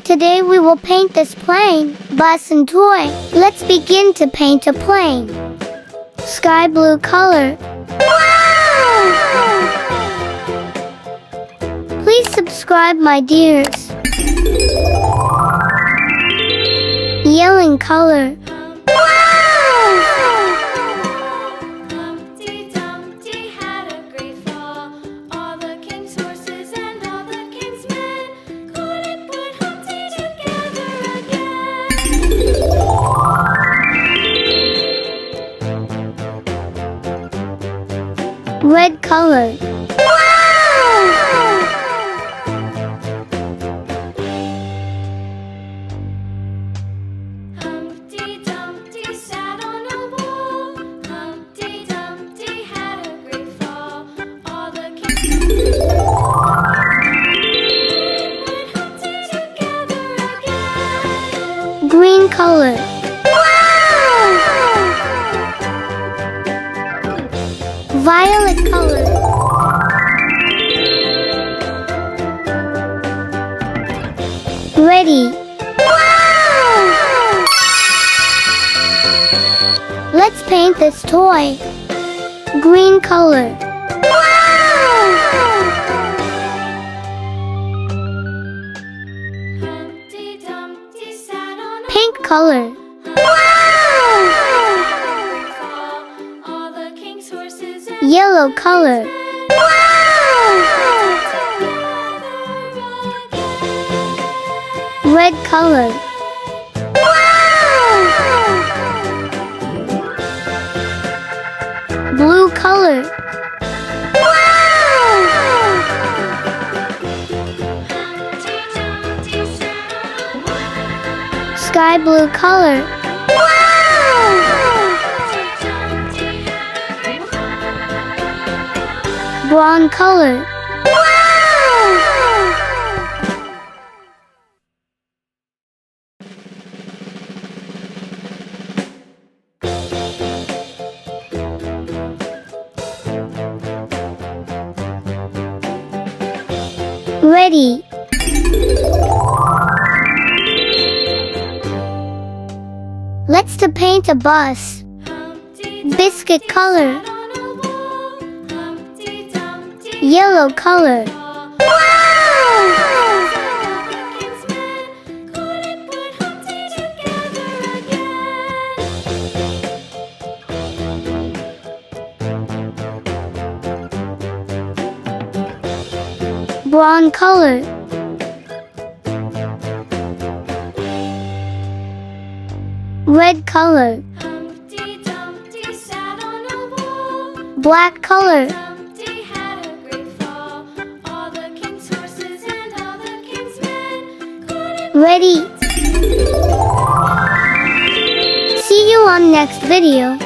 Today we will paint this plane, bus and toy. Let's begin to paint a plane. Sky blue color. Wow! Please subscribe, my dears. Yellow color. Red color. Wow! Humpty Dumpty sat on a wall. Humpty Dumpty had a great fall. All the kings put Humpty together again. Green color. Violet color. Ready. Wow! Let's paint this toy. Green color. Wow! Humpty Dumpty sat on a Pink color. all the king's horses and Yellow color. Red color. Blue color. Sky blue color. Brown color. Ready. Let's to paint a bus. Biscuit color. Yellow color. Brown color. Red color. Black color. Ready. See you on next video.